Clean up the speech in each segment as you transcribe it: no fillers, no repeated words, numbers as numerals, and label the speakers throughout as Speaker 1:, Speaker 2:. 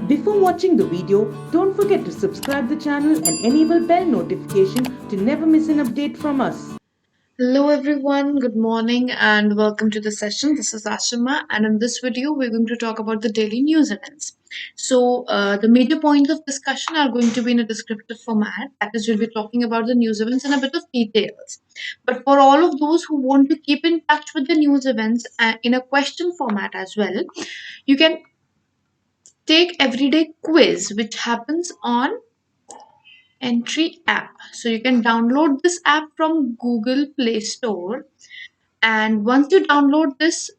Speaker 1: Before watching the video, don't forget to subscribe the channel and enable bell notification to never miss an update from us.
Speaker 2: Hello everyone, good morning and welcome to the session. This is Ashima, and in this video we're going to talk about the daily news events. So the major points of discussion are going to be in a descriptive format. That is, we'll be talking about the news events and a bit of details. But for all of those who want to keep in touch with the news events in a question format as well, you can take everyday quiz which happens on Entri app. So you can download this app from Google Play Store, and once you download this,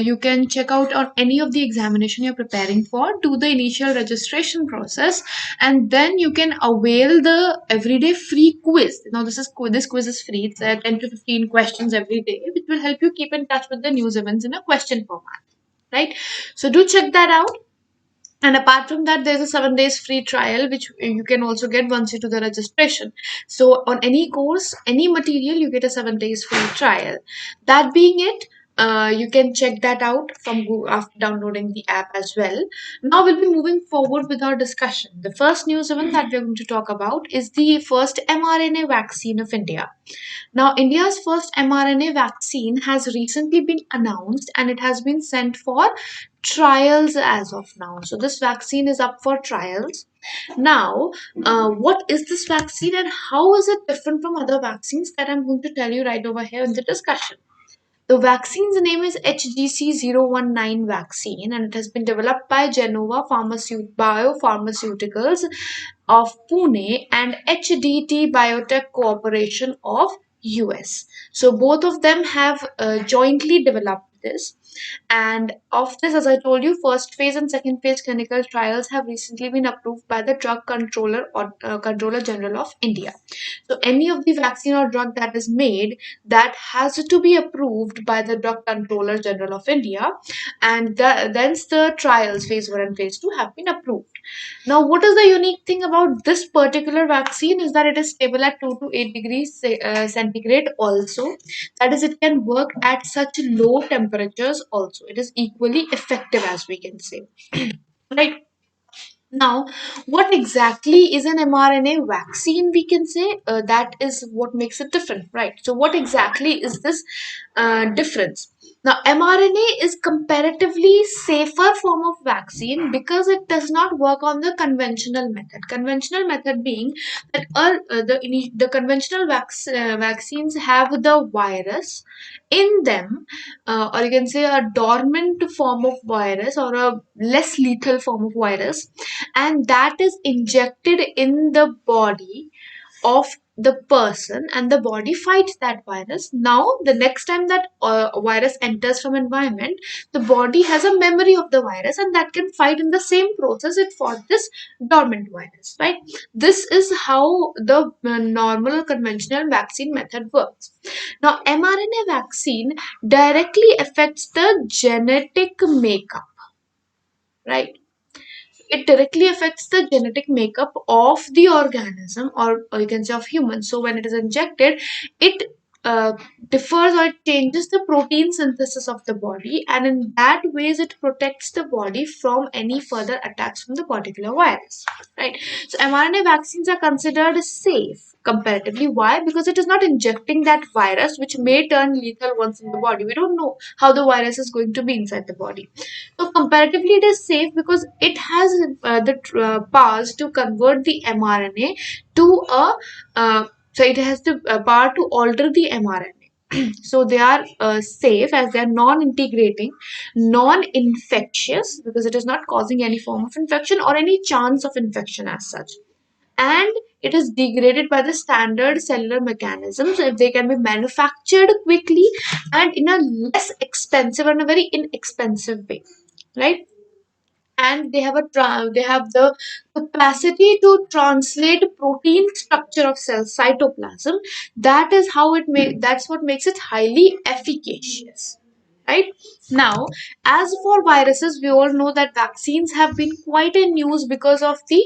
Speaker 2: you can check out on any of the examination you're preparing for, do the initial registration process, and then you can avail the everyday free quiz. Now this quiz is free. It's 10 to 15 questions every day, which will help you keep in touch with the news events in a question format, right? So do check that out. And apart from that, there's a 7 days free trial, which you can also get once you do the registration. So on any course, any material, you get a 7 days free trial. That being it, you can check that out from Google after downloading the app as well. Now we'll be moving forward with our discussion. The first news event that we're going to talk about is the first mRNA vaccine of India. Now, India's first mRNA vaccine has recently been announced and it has been sent for trials as of now. So, this vaccine is up for trials. Now, what is this vaccine and how is it different from other vaccines that I'm going to tell you right over here in the discussion? The vaccine's name is HGC019 vaccine and it has been developed by Genova Biopharmaceuticals of Pune and HDT Biotech Corporation of US. So both of them have jointly developed this. And of this, as I told you, first phase and second phase clinical trials have recently been approved by the Drug Controller or Controller General of India. So any of the vaccine or drug that is made, that has to be approved by the Drug Controller General of India, and thence the trials phase 1 and phase 2 have been approved. Now, what is the unique thing about this particular vaccine is that it is stable at 2 to 8 degrees centigrade also. That is, it can work at such low temperatures also. It is equally effective, as we can say. Right. Now, what exactly is an mRNA vaccine? We can say that is what makes it different, right? So, what exactly is this difference? Now, mRNA is comparatively safer form of vaccine because it does not work on the conventional method. Conventional method being that the conventional vaccines have the virus in them, or you can say a dormant form of virus or a less lethal form of virus, and that is injected in the body of the person and the body fights that virus. Now the next time that virus enters from environment, the body has a memory of the virus and that can fight in the same process it fought this dormant virus, right? This is how the normal conventional vaccine method works. Now mRNA vaccine directly affects the genetic makeup, right? It directly affects the genetic makeup of the organism, or you can say of humans. So when it is injected, it uh, differs or it changes the protein synthesis of the body, and in that ways it protects the body from any further attacks from the particular virus, right? So mRNA vaccines are considered safe comparatively. Why? Because it is not injecting that virus which may turn lethal once in the body. We don't know how the virus is going to be inside the body. So comparatively, it is safe because it has the powers to convert the mRNA to a so it has the power to alter the mRNA. So they are safe as they are non-integrating, non-infectious because it is not causing any form of infection or any chance of infection as such, and it is degraded by the standard cellular mechanisms. So if they can be manufactured quickly and in a less expensive and a very inexpensive way, right? And they have they have the capacity to translate protein structure of cell cytoplasm. That is how it that's what makes it highly efficacious, right? Now, as for viruses, we all know that vaccines have been quite in news because of the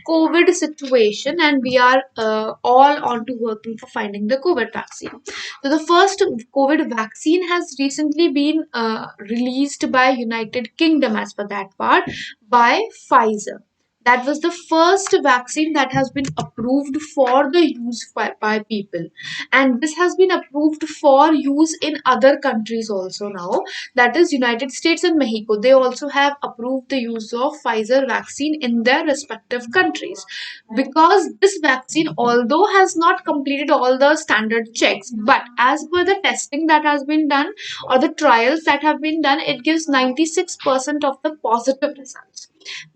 Speaker 2: COVID situation, and we are all on to working for finding the COVID vaccine. So the first COVID vaccine has recently been released by United Kingdom, as per that part, by Pfizer. That was the first vaccine that has been approved for the use by people, and this has been approved for use in other countries also now, that is United States and Mexico. They also have approved the use of Pfizer vaccine in their respective countries, because this vaccine, although has not completed all the standard checks, but as per the testing that has been done or the trials that have been done, it gives 96% of the positive results.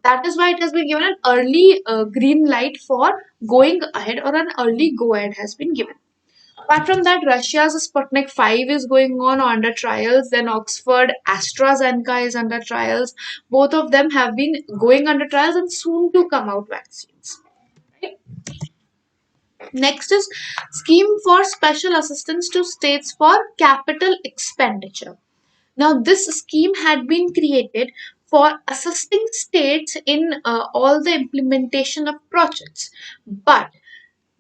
Speaker 2: That is why it has been given an early green light for going ahead, or an early go ahead has been given. Apart from that, Russia's Sputnik 5 is going on under trials. Then Oxford AstraZeneca is under trials. Both of them have been going under trials and soon to come out vaccines. Right? Next is scheme for special assistance to states for capital expenditure. Now, this scheme had been created for assisting states in all the implementation of projects, but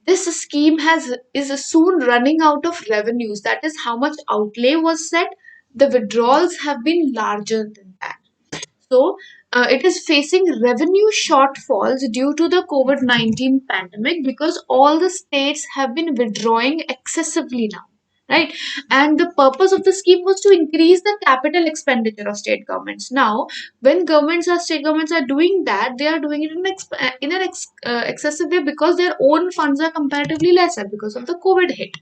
Speaker 2: this scheme is soon running out of revenues. That is how much outlay was set. The withdrawals have been larger than that. So it is facing revenue shortfalls due to the COVID-19 pandemic, because all the states have been withdrawing excessively now. Right, and the purpose of the scheme was to increase the capital expenditure of state governments. Now, when state governments are doing that, they are doing it in an excessive way, because their own funds are comparatively lesser because of the COVID hit.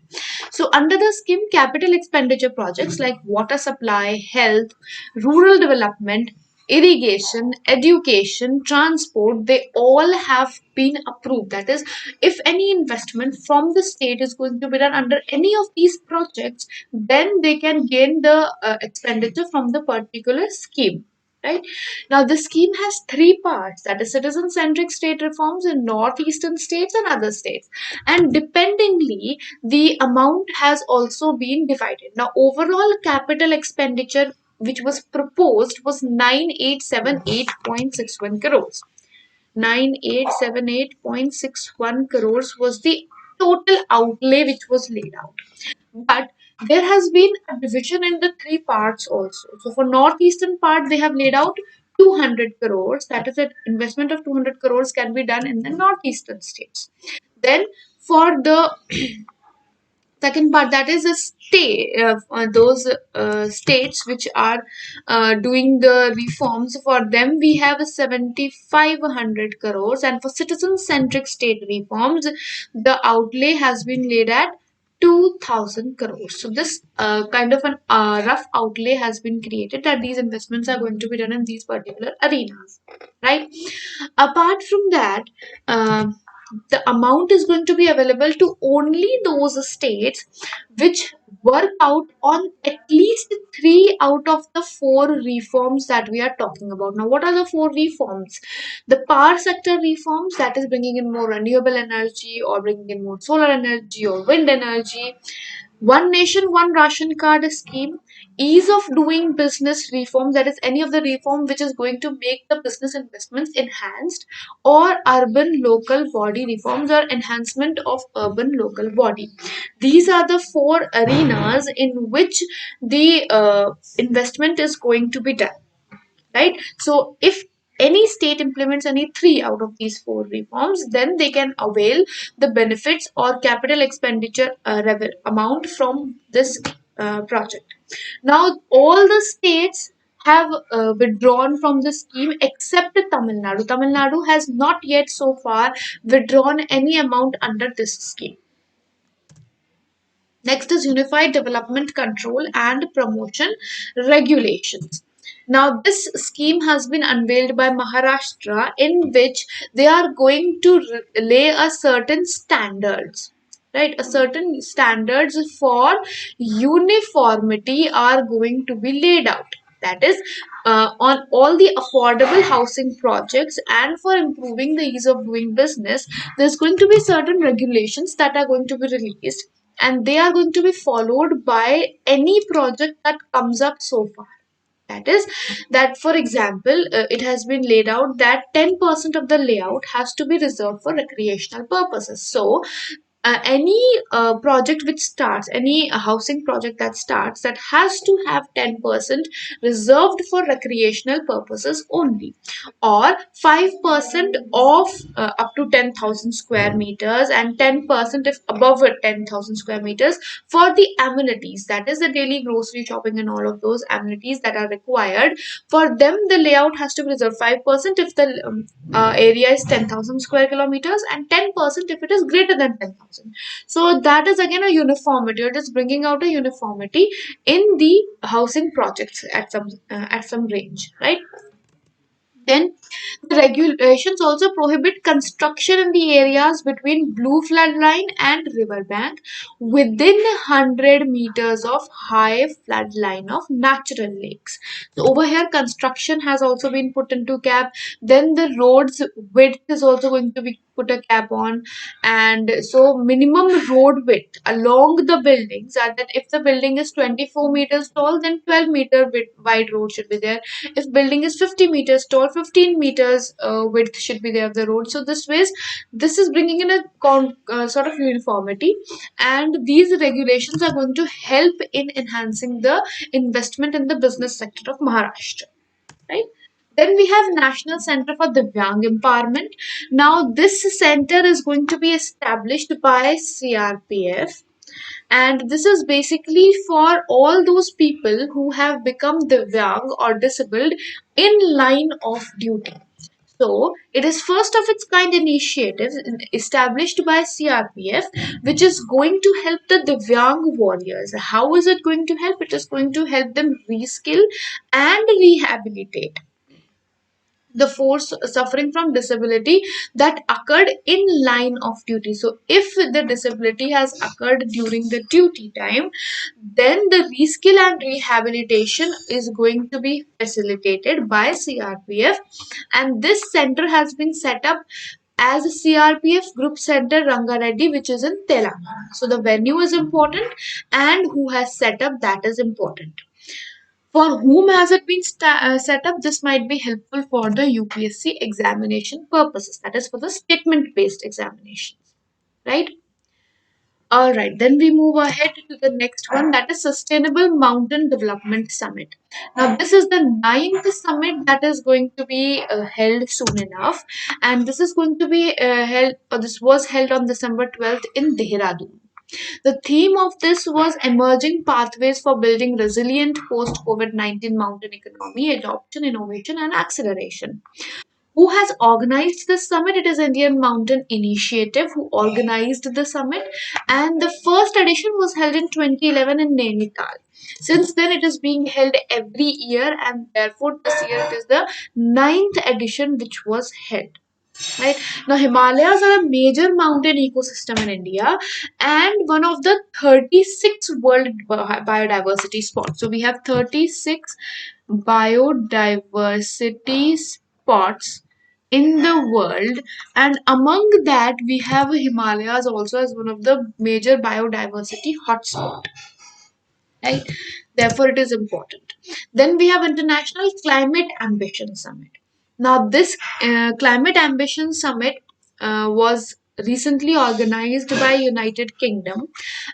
Speaker 2: So, under the scheme, capital expenditure projects like water supply, health, rural development, irrigation, education, transport, they all have been approved. That is, if any investment from the state is going to be done under any of these projects, then they can gain the expenditure from the particular scheme. Right, now the scheme has three parts, that is citizen centric state reforms in northeastern states and other states, and dependingly the amount has also been divided. Now, overall capital expenditure which was proposed was 9878.61 crores. 9878.61 crores was the total outlay which was laid out. But there has been a division in the three parts also. So for northeastern part, they have laid out 200 crores. That is, an investment of 200 crores can be done in the northeastern states. Then for the second part, that is a those states which are doing the reforms, for them we have 7500 crores, and for citizen centric state reforms the outlay has been laid at 2000 crores. So this kind of an rough outlay has been created, that these investments are going to be done in these particular arenas, right? Apart from that, the amount is going to be available to only those states which work out on at least three out of the four reforms that we are talking about. Now, what are the four reforms? The power sector reforms, that is bringing in more renewable energy, or bringing in more solar energy or wind energy. One nation, one ration card scheme, ease of doing business reform, that is any of the reform which is going to make the business investments enhanced, or urban local body reforms, or enhancement of urban local body. These are the four arenas in which the investment is going to be done, right? So if any state implements any three out of these four reforms, then they can avail the benefits or capital expenditure amount from this project. Now, all the states have withdrawn from the scheme except Tamil Nadu. Tamil Nadu has not yet so far withdrawn any amount under this scheme. Next is Unified Development Control and Promotion Regulations. Now, this scheme has been unveiled by Maharashtra, in which they are going to lay a certain standards, right? A certain standards for uniformity are going to be laid out. That is, on all the affordable housing projects, and for improving the ease of doing business, there's going to be certain regulations that are going to be released, and they are going to be followed by any project that comes up so far. That is, that for example, it has been laid out that 10% of the layout has to be reserved for recreational purposes. So any project which starts, any housing project that starts, that has to have 10% reserved for recreational purposes only, or 5% of up to 10,000 square meters, and 10% if above 10,000 square meters for the amenities, that is the daily grocery shopping and all of those amenities that are required. For them, the layout has to be reserved 5% if the area is 10,000 square kilometers, and 10% if it is greater than 10,000. So that is again a uniformity. It is bringing out a uniformity in the housing projects at some range, right? Then the regulations also prohibit construction in the areas between blue flood line and riverbank within 100 meters of high flood line of natural lakes. So over here, construction has also been put into cap. Then the roads width is also going to be put a cap on, and so minimum road width along the buildings are that if the building is 24 meters tall, then 12-meter wide road should be there. If building is 50 meters tall, 15 meters width should be there of the road. So this is bringing in a sort of uniformity, and these regulations are going to help in enhancing the investment in the business sector of Maharashtra, right? Then we have National Center for Divyang Empowerment. Now this center is going to be established by CRPF, and this is basically for all those people who have become divyang or disabled in line of duty. So it is first of its kind initiative established by CRPF, which is going to help the divyang warriors. How is it going to help? It is going to help them reskill and rehabilitate the force suffering from disability that occurred in line of duty. So if the disability has occurred during the duty time, then the reskill and rehabilitation is going to be facilitated by CRPF, and this center has been set up as a CRPF Group Center Rangareddy, which is in Telangana. So the venue is important, and who has set up, that is important. For whom has it been set up? This might be helpful for the UPSC examination purposes. That is for the statement-based examinations, right? All right, then we move ahead to the next one, that is Sustainable Mountain Development Summit. Now, this is the ninth summit that is going to be held soon enough, and this is going to be held, or this was held on December 12th in Dehradun. The theme of this was emerging pathways for building resilient post COVID-19 mountain economy, adoption, innovation, and acceleration. Who has organized this summit? It is Indian Mountain Initiative who organized the summit, and the first edition was held in 2011 in Nainital. Since then, it is being held every year, and therefore, this year it is the ninth edition which was held. Right now, Himalayas are a major mountain ecosystem in India and one of the 36 world biodiversity spots. So we have 36 biodiversity spots in the world, and among that we have Himalayas also as one of the major biodiversity hotspots, right? Therefore, it is important. Then we have International Climate Ambition Summit. Now, this Climate Ambition Summit was recently organized by United Kingdom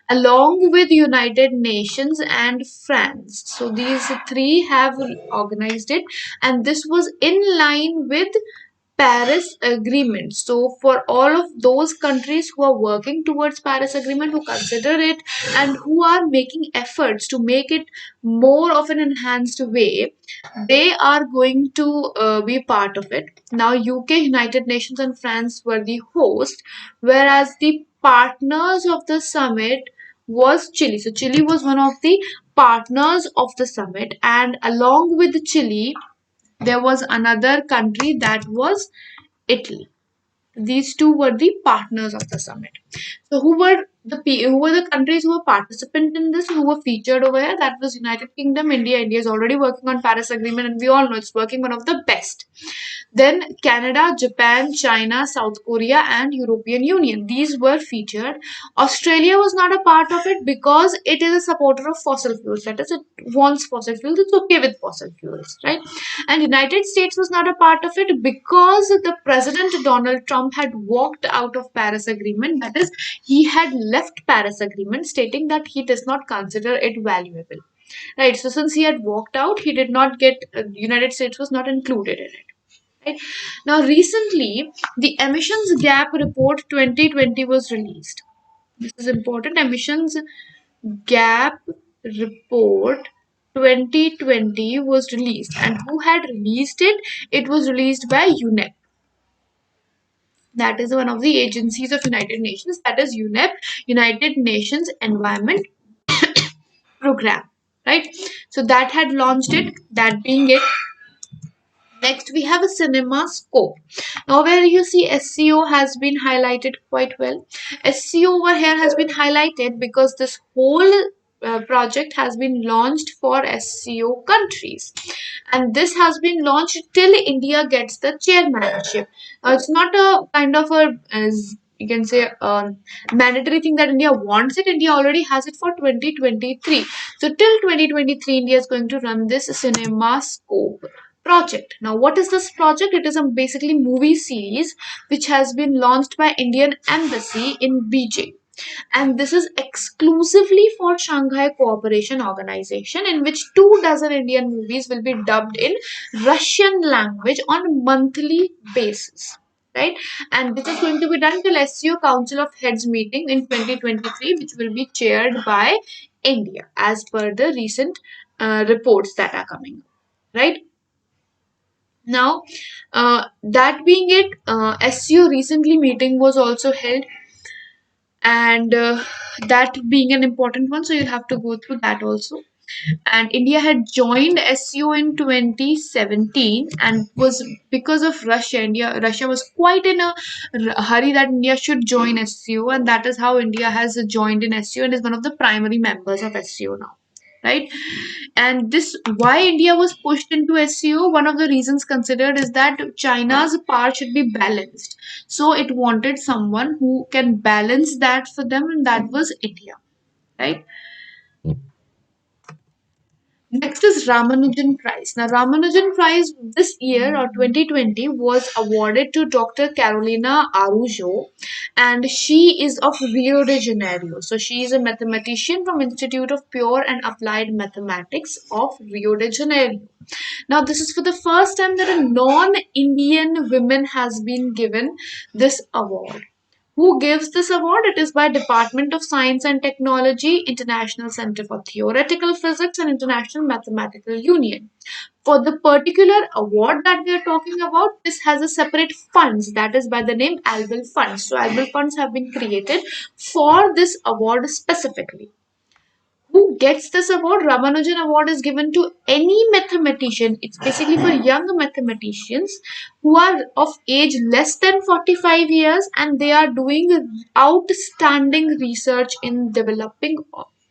Speaker 2: along with United Nations and France. So these three have organized it, and this was in line with Paris Agreement. So for all of those countries who are working towards Paris Agreement, who consider it and who are making efforts to make it more of an enhanced way, they are going to be part of it. Now, UK, United Nations, and France were the host, whereas the partners of the summit was Chile. So Chile was one of the partners of the summit, and along with Chile, there was another country that was Italy. These two were the partners of the summit. So, who were who were the countries who were participant in this, who were featured over here? That was United Kingdom, India. India is already working on Paris Agreement, and we all know it's working one of the best. Then Canada, Japan, China, South Korea, and European Union. These were featured. Australia was not a part of it because it is a supporter of fossil fuels. That is, it wants fossil fuels. It's okay with fossil fuels, right? And United States was not a part of it because the President Donald Trump had walked out of Paris Agreement. That is, he had left Paris Agreement, stating that he does not consider it valuable. Right. So since he had walked out, he did not get. United States was not included in it. Right. Now, recently, the Emissions Gap Report 2020 was released. This is important. Emissions Gap Report 2020 was released. And who had released it? It was released by UNEP. That is one of the agencies of United Nations. That is UNEP, United Nations Environment Program. Right. So that had launched it. That being it, next, we have a Cinemascope. Now, where you see SEO has been highlighted quite well. SEO over here has been highlighted because this whole project has been launched for SEO countries, and this has been launched till India gets the chairmanship. It's not a kind of a, as you can say, mandatory thing that India wants it. India already has it for 2023. So till 2023, India is going to run this Cinemascope project. Now, what is this project? It is a basically movie series which has been launched by Indian Embassy in BJ. And this is exclusively for Shanghai Cooperation Organization, in which 2 dozen Indian movies will be dubbed in Russian language on monthly basis. Right, and this is going to be done till SEO Council of Heads meeting in 2023, which will be chaired by India, as per the recent reports that are coming. Right. Now, that being it, SEO recently meeting was also held, and that being an important one, so you'll have to go through that also. And India had joined SEO in 2017, and was because of Russia. Russia was quite in a hurry that India should join SEO, and that is how India has joined in SEO and is one of the primary members of SEO now. Right, and this why India was pushed into SEO. One of the reasons considered is that China's power should be balanced, so it wanted someone who can balance that for them, and that was India. Right. Next is Ramanujan Prize. Now, Ramanujan Prize this year or 2020 was awarded to Dr. Carolina Arujo, and she is of Rio de Janeiro. So, she is a mathematician from Institute of Pure and Applied Mathematics of Rio de Janeiro. Now, this is for the first time that a non-Indian woman has been given this award. Who gives this award? It is by Department of Science and Technology, International Center for Theoretical Physics, and International Mathematical Union. For the particular award that we are talking about, this has a separate funds, that is by the name Albel Funds. So Albel Funds have been created for this award specifically. Who gets this award? Ramanujan Award is given to any mathematician. It's basically for young mathematicians who are of age less than 45 years, and they are doing outstanding research in developing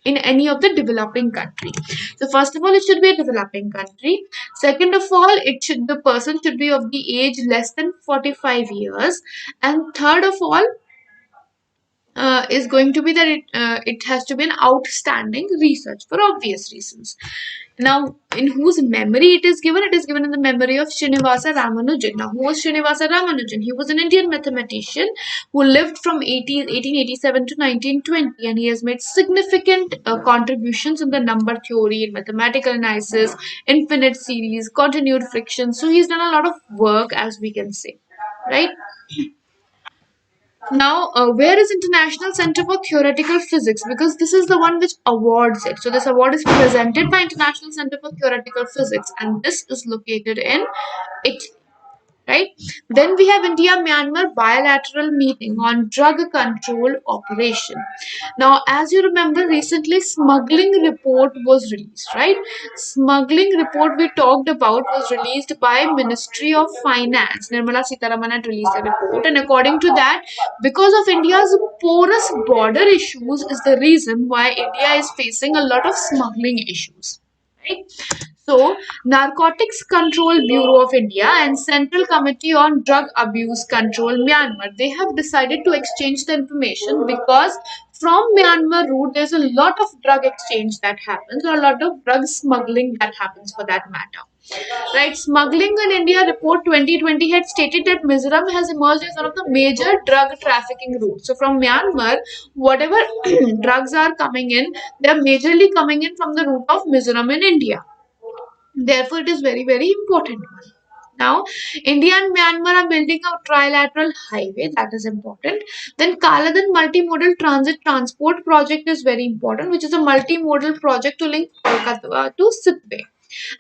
Speaker 2: in any of the developing country. So first of all, it should be a developing country. Second of all, the person should be of the age less than 45 years. And third of all, is going to be that it has to be an outstanding research for obvious reasons. Now, in whose memory it is given? It is given in the memory of Srinivasa Ramanujan. Now, who was Srinivasa Ramanujan? He was an Indian mathematician who lived from 1887 to 1920, and he has made significant contributions in the number theory, in mathematical analysis, infinite series, continued friction. So, he's done a lot of work, as we can say, right? Now, where is International Center for Theoretical Physics? Because this is the one which awards it. So this award is presented by International Center for Theoretical Physics, and this is located in Italy. right? Then we have India-Myanmar bilateral meeting on drug control operation. Now, as you remember, recently smuggling report was released, right? Smuggling report we talked about was released by Ministry of Finance. Nirmala Sitharaman had released a report, and according to that, because of India's porous border issues is the reason why India is facing a lot of smuggling issues, right? So, Narcotics Control Bureau of India and Central Committee on Drug Abuse Control Myanmar, they have decided to exchange the information because from Myanmar route there's a lot of drug exchange that happens, or a lot of drug smuggling that happens for that matter. Right, Smuggling in India report 2020 had stated that Mizoram has emerged as one of the major drug trafficking routes. So from Myanmar, whatever drugs are coming in, they are majorly coming in from the route of Mizoram in India. Therefore, it is very, very important one. Now, India and Myanmar are building a trilateral highway, that is important. Then Kaladan Multimodal Transit Transport Project is very important, which is a multimodal project to link Kolkata to Sitwe.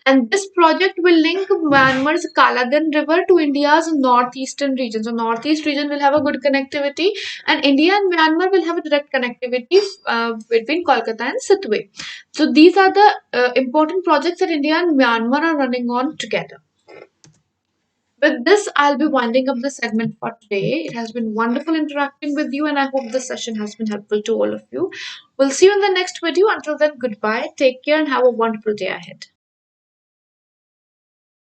Speaker 2: And this project will link Myanmar's Kaladan River to India's northeastern region. So northeast region will have a good connectivity, and India and Myanmar will have a direct connectivity between Kolkata and Sitwe. So these are the important projects that India and Myanmar are running on together. With this, I'll be winding up the segment for today. It has been wonderful interacting with you, and I hope this session has been helpful to all of you. We'll see you in the next video. Until then, goodbye, take care, and have a wonderful day ahead.